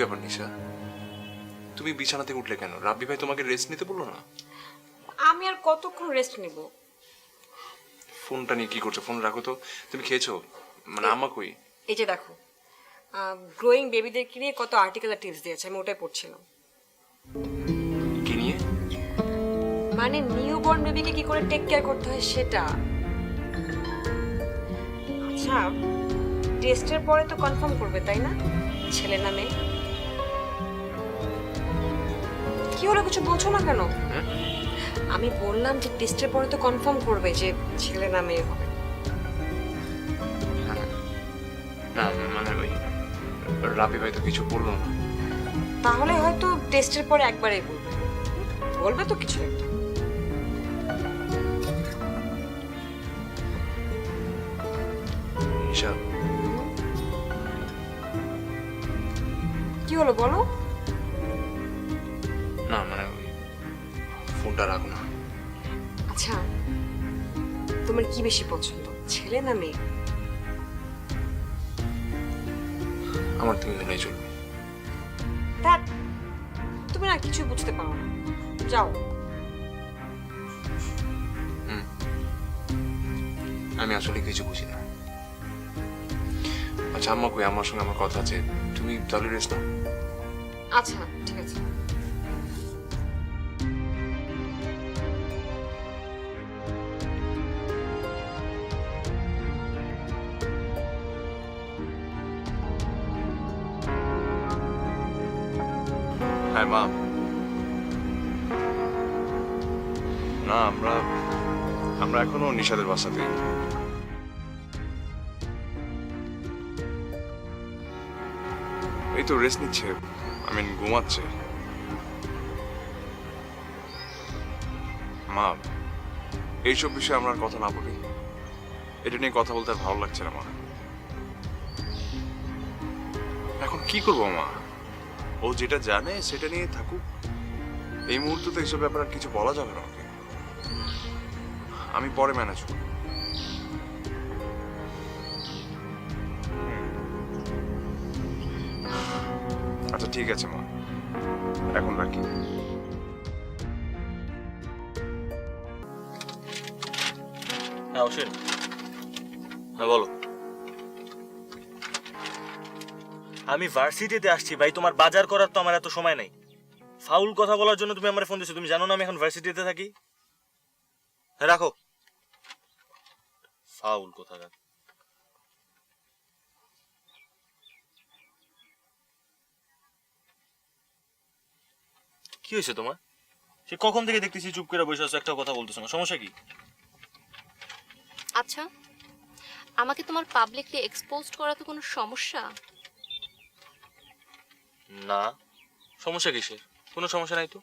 ব্যাপার নিশা, তুমি বিছানা থেকে উঠলে কেন? রাব্বি ভাই তোমাকে রেস্ট নিতে বললো না? আমি আর কতক্ষণ রেস্ট নিব? ফোনটা নিয়ে কি করছো? ফোন রাখো তো। তুমি খেয়েছো? মানে আম্মা কই? এই যে দেখো, গ্রোয়িং বেবিদেরকে নিয়ে কত আর্টিকেল আর টিপস দিয়েছে, আমি ওটাই পড়ছিলাম। কি নিয়ে? মানে নিউ বর্ন বেবিকে কি করে টেক কেয়ার করতে হয় সেটা। আচ্ছা, টেস্টের পরে তো কনফার্ম করবে তাই না, ছেলে না মেয়ে? কি হলো, কিছু বলছো না কেন? আমি বললাম যে টেস্টের পরে তো কনফার্ম করবে যে ছেলে না মেয়ে হবে। না মানে ওই রাব্বি ভাই তো কিছু বললো না। তাহলে হয়তো টেস্টের পরে একবারেই বলবে। বলবে তো কিছু একটা। নিশা, কি হলো বলো? না মানে ওই ফোনটা রাখো না। আচ্ছা, তোমার কি বেশি পছন্দ, ছেলে না মেয়ে? আমার তুমি মনেই চলবে। ধ্যাৎ, তুমি না কিছু বুঝতে পারো না। যাও। আমি আসলে কিছু বুঝি না। আচ্ছা আম্মা কই? আমার সঙ্গে আমার কথা আছে, তুমি তাহলে রেস্ট নাও। আচ্ছা ঠিক আছে। হ্যাঁ মা। না আমরা আমরা এখনো নিশাদের বাসাতেই। এই তো রেস্ট নিচ্ছে, ঘুমাচ্ছে। মা, এইসব বিষয়ে আমরা আর কথা না বলি। এটা নিয়ে কথা বলতে আর ভালো লাগছে না মা। এখন কি করবো মা? ও যেটা জানে সেটা নিয়ে থাকুক। এই মুহূর্তে তো এইসব ব্যাপারে আর কিছু বলা যাবে না ওকে। আমি পরে ম্যানেজ করব। আচ্ছা ঠিক আছে মা, এখন রাখি। হ্যাঁ অবশ্যই। হ্যাঁ বলো। আমি ভার্সিটিতে আসছি ভাই, তোমার বাজার করার তো আমার এত সময় নাই। ফাউল কথা বলার জন্য তুমি আমার ফোন দিছো, তুমি জানো না আমি এখন ভার্সিটিতে থাকি। হ্যাঁ রাখো। ফাউল কথা। কি হয়েছে তোমার? সে কখন থেকে দেখতেছি চুপ করে বসে আছো, একটা কথা বলতেছো না, সমস্যা কি? আচ্ছা, আমাকে তোমার পাবলিকলি এক্সপোজড করা তো কোনো সমস্যা? না, সমস্যা কিসের? কোনো সমস্যা নাই তো।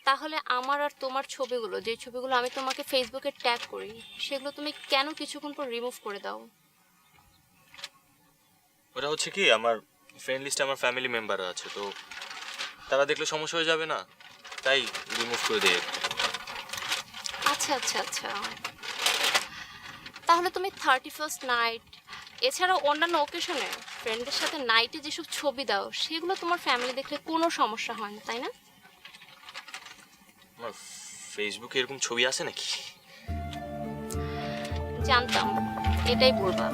তাহলে আমার আর তোমার ছবিগুলো, যে ছবিগুলো আমি তোমাকে ফেসবুকে ট্যাগ করি, সেগুলো তুমি কেন কিছুক্ষণ পর রিমুভ করে দাও? ওটা হচ্ছে কি, আমার ফ্রেন্ড লিস্টে আমার ফ্যামিলি মেম্বার আছে, তো তারা দেখলে সমস্যা হয়ে যাবে না, তাই রিমুভ করে দেয়। আচ্ছা আচ্ছা আচ্ছা, তাহলে তুমি 31st নাইট এছাড়াও অন্যান্য ওকেশনে ফ্রেন্ডদের সাথে নাইটে যেসব ছবি দাও, সেগুলো তোমার ফ্যামিলি দেখলে কোনো সমস্যা হয় না, তাই না? আমার ফেসবুকে এরকম ছবি আছে নাকি? জানতাম এটাই বলবা।